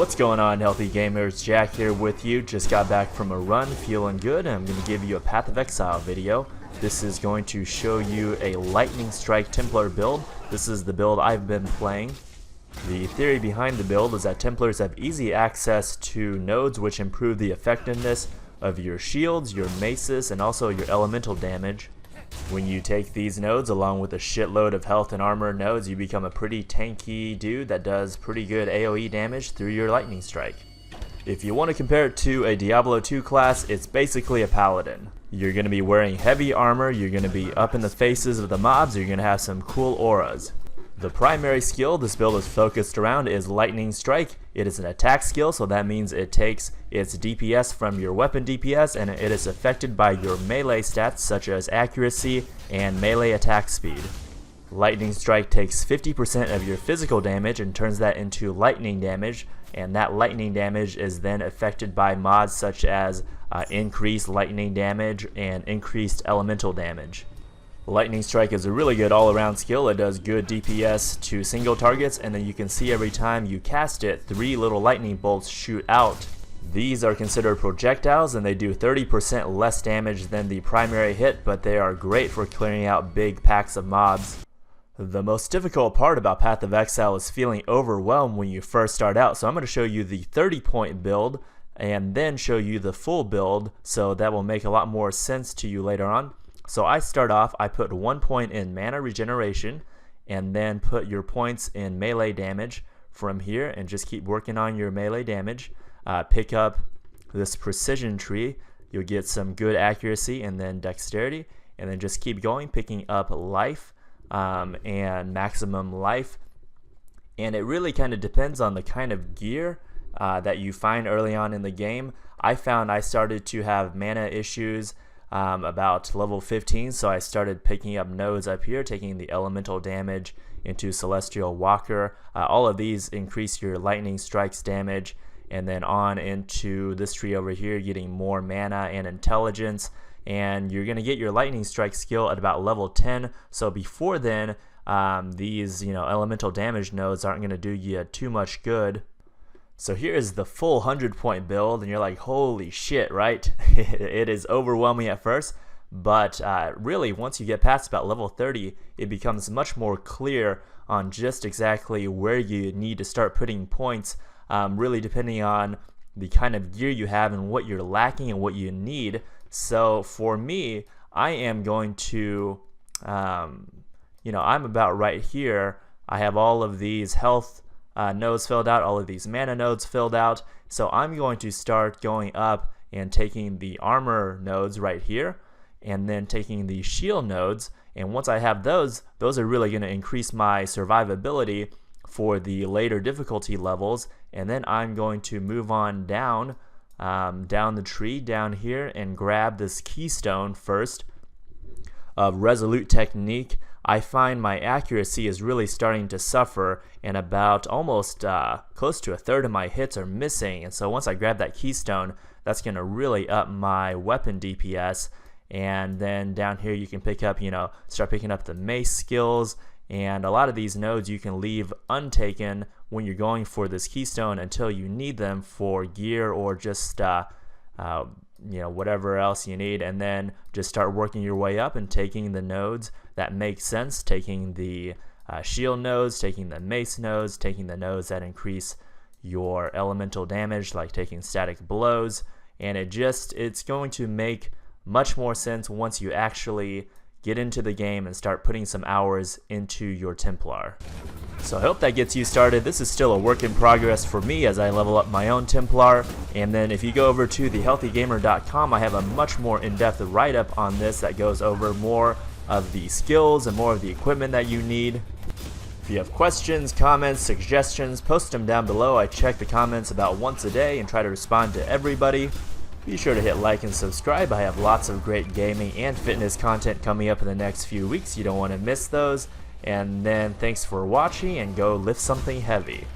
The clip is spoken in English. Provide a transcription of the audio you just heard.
What's going on, healthy gamers? Jack here with you. Just got back from a run, feeling good, and I'm going to give you a Path of Exile video. This is going to show you a Lightning Strike Templar build. This is the build I've been playing. The theory behind the build is that Templars have easy access to nodes which improve the effectiveness of your shields, your maces, and also your elemental damage. When you take these nodes along with a shitload of health and armor nodes, you become a pretty tanky dude that does pretty good AoE damage through your Lightning Strike. If you want to compare it to a Diablo 2 class, it's basically a paladin. You're going to be wearing heavy armor, you're going to be up in the faces of the mobs, you're going to have some cool auras. The primary skill this build is focused around is Lightning Strike. It is an attack skill, so that means it takes its DPS from your weapon DPS and it is affected by your melee stats such as accuracy and melee attack speed. Lightning Strike takes 50% of your physical damage and turns that into lightning damage, and that lightning damage is then affected by mods such as increased lightning damage and increased elemental damage. Lightning Strike is a really good all-around skill. It does good DPS to single targets, and then you can see every time you cast it, 3 little lightning bolts shoot out. These are considered projectiles and they do 30% less damage than the primary hit, but they are great for clearing out big packs of mobs. The most difficult part about Path of Exile is feeling overwhelmed when you first start out, so I'm going to show you the 30-point build and then show you the full build, so that will make a lot more sense to you later on. So I start off, I put 1 point in mana regeneration and then put your points in melee damage from here and just keep working on your melee damage. Pick up this precision tree, you'll get some good accuracy and then dexterity, and then just keep going, picking up life and maximum life. And it really kind of depends on the kind of gear that you find early on in the game. I found I started to have mana issues about level 15, so I started picking up nodes up here, taking the elemental damage into Celestial Walker. All of these increase your Lightning Strikes damage, and then on into this tree over here, getting more mana and intelligence, and you're going to get your Lightning Strike skill at about level 10. So before then, these elemental damage nodes aren't going to do you too much good. So here is the full 100-point build, and you're like, holy shit, right? It is overwhelming at first, but really once you get past about level 30, it becomes much more clear on just exactly where you need to start putting points, really depending on the kind of gear you have and what you're lacking and what you need. So for me, I am going to, I'm about right here. I have all of these health nodes filled out, all of these mana nodes filled out, so I'm going to start going up and taking the armor nodes right here and then taking the shield nodes, and once I have those are really going to increase my survivability for the later difficulty levels. And then I'm going to move on down the tree down here and grab this keystone first of Resolute Technique. I find my accuracy is really starting to suffer, and about almost close to a third of my hits are missing, and so once I grab that keystone, that's going to really up my weapon DPS. And then down here you can pick up, start picking up the mace skills, and a lot of these nodes you can leave untaken when you're going for this keystone until you need them for gear or just whatever else you need, and then just start working your way up and taking the nodes that make sense, taking the shield nodes, taking the mace nodes, taking the nodes that increase your elemental damage, like taking static blows, and it's going to make much more sense once you actually get into the game and start putting some hours into your Templar. So I hope that gets you started. This is still a work in progress for me as I level up my own Templar, and then if you go over to thehealthygamer.com, I have a much more in-depth write-up on this that goes over more of the skills and more of the equipment that you need. If you have questions, comments, suggestions, post them down below. I check the comments about once a day and try to respond to everybody. Be sure to hit like and subscribe. I have lots of great gaming and fitness content coming up in the next few weeks. You don't want to miss those. And then thanks for watching, and go lift something heavy.